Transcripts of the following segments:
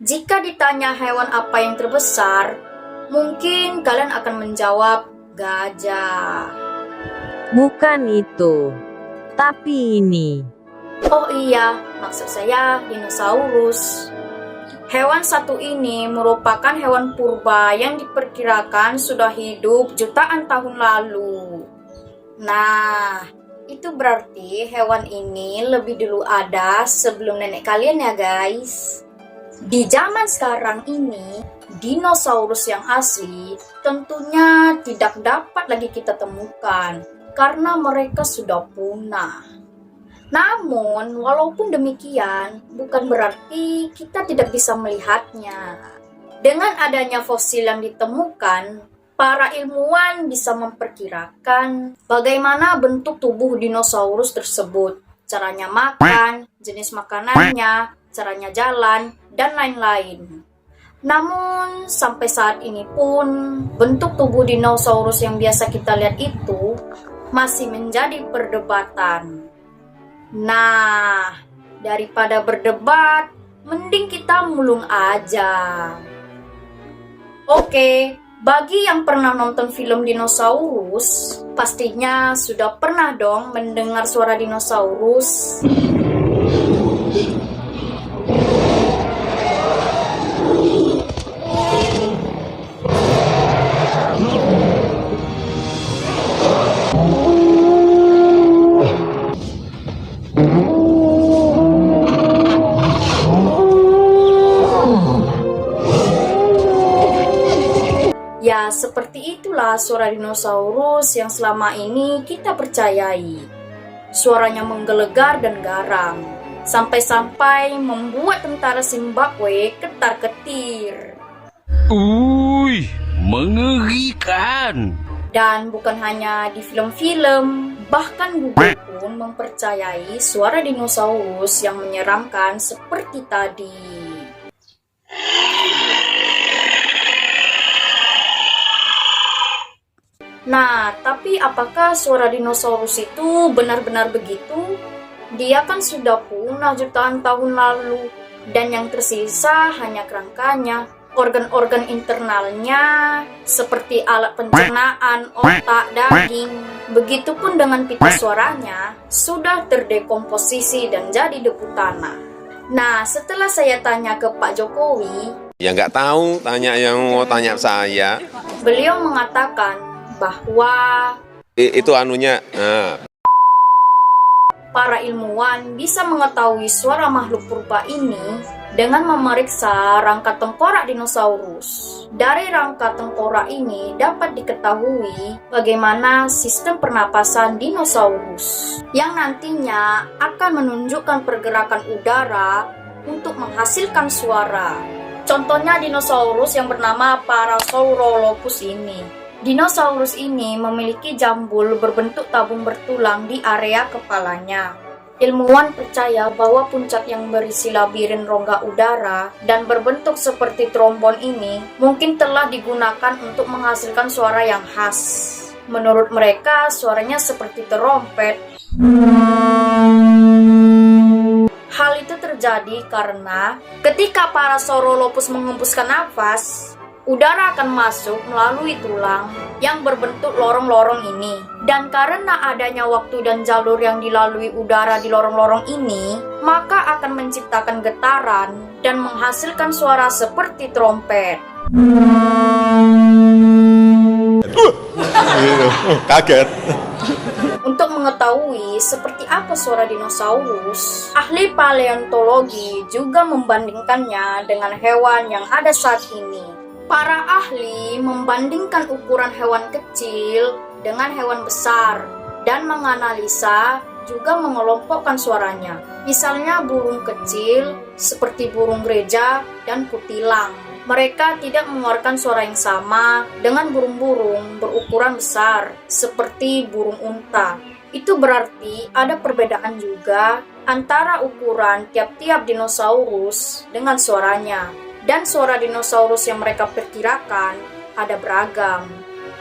Jika ditanya hewan apa yang terbesar, mungkin kalian akan menjawab gajah. Bukan itu, tapi ini. Oh iya, maksud saya dinosaurus. Hewan satu ini merupakan hewan purba yang diperkirakan sudah hidup jutaan tahun lalu. Nah, itu berarti hewan ini lebih dulu ada sebelum nenek kalian ya guys. Di zaman sekarang ini, dinosaurus yang asli tentunya tidak dapat lagi kita temukan karena mereka sudah punah. Namun, walaupun demikian, bukan berarti kita tidak bisa melihatnya. Dengan adanya fosil yang ditemukan, para ilmuwan bisa memperkirakan bagaimana bentuk tubuh dinosaurus tersebut, caranya makan, jenis makanannya, caranya jalan, dan lain-lain. Namun, sampai saat ini pun, bentuk tubuh dinosaurus yang biasa kita lihat itu masih menjadi perdebatan. Nah, daripada berdebat, mending kita mulung aja. Oke, bagi yang pernah nonton film dinosaurus, pastinya sudah pernah dong mendengar suara dinosaurus. Ya, seperti itulah suara dinosaurus yang selama ini kita percayai. Suaranya menggelegar dan garang, sampai-sampai membuat tentara Zimbabwe ketar-ketir. Mengerikan. Dan bukan hanya di film-film, bahkan Google pun mempercayai suara dinosaurus yang menyeramkan seperti tadi. Nah, tapi apakah suara dinosaurus itu benar-benar begitu? Dia kan sudah punah jutaan tahun lalu, dan yang tersisa hanya kerangkanya, organ-organ internalnya, seperti alat pencernaan, otak, daging. Begitupun dengan pita suaranya, sudah terdekomposisi dan jadi debu tanah. Nah, setelah saya tanya ke Pak Jokowi, ya nggak tahu, tanya yang mau tanya saya. beliau mengatakan bahwa Itu anunya, para ilmuwan bisa mengetahui suara makhluk purba ini dengan memeriksa rangka tengkorak dinosaurus. Dari rangka tengkorak ini dapat diketahui bagaimana sistem pernapasan dinosaurus yang nantinya akan menunjukkan pergerakan udara untuk menghasilkan suara. Contohnya dinosaurus yang bernama Parasaurolophus ini. Dinosaurus ini memiliki jambul berbentuk tabung bertulang di area kepalanya. Ilmuwan percaya bahwa puncak yang berisi labirin rongga udara dan berbentuk seperti trombon ini mungkin telah digunakan untuk menghasilkan suara yang khas. Menurut mereka, suaranya seperti terompet. Hal itu terjadi karena ketika Parasaurolophus mengembuskan nafas, udara akan masuk melalui tulang yang berbentuk lorong-lorong ini. Dan karena adanya waktu dan jalur yang dilalui udara di lorong-lorong ini, maka akan menciptakan getaran dan menghasilkan suara seperti trompet. kaget. Untuk mengetahui seperti apa suara dinosaurus, ahli paleontologi juga membandingkannya dengan hewan yang ada saat ini. Para ahli membandingkan ukuran hewan kecil dengan hewan besar dan menganalisa juga mengelompokkan suaranya. Misalnya burung kecil seperti burung gereja dan kutilang. Mereka tidak mengeluarkan suara yang sama dengan burung-burung berukuran besar seperti burung unta. Itu berarti ada perbedaan juga antara ukuran tiap-tiap dinosaurus dengan suaranya. Dan suara dinosaurus yang mereka perkirakan ada beragam,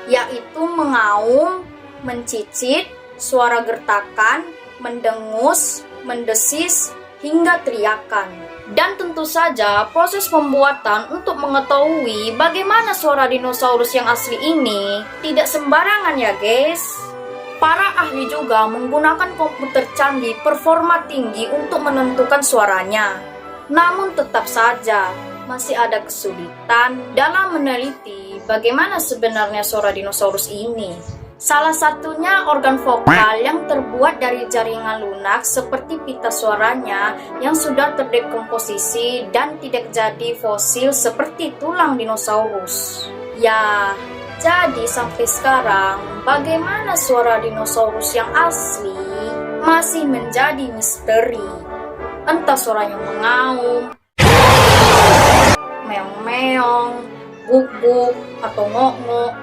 yaitu mengaum, mencicit, suara gertakan, mendengus, mendesis, hingga teriakan. Dan tentu saja proses pembuatan untuk mengetahui bagaimana suara dinosaurus yang asli ini tidak sembarangan ya guys. Para ahli juga menggunakan komputer canggih performa tinggi untuk menentukan suaranya. Namun tetap saja masih ada kesulitan dalam meneliti bagaimana sebenarnya suara dinosaurus ini. Salah satunya organ vokal yang terbuat dari jaringan lunak seperti pita suaranya yang sudah terdekomposisi dan tidak jadi fosil seperti tulang dinosaurus. Ya, jadi sampai sekarang bagaimana suara dinosaurus yang asli masih menjadi misteri. Entah suaranya mengaum, meong-meong, guk-guk, atau ngok-ngok.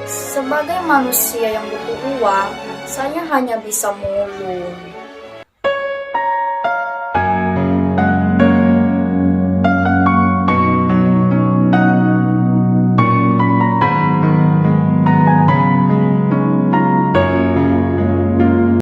Sebagai manusia yang butuh uang, saya hanya bisa mulung.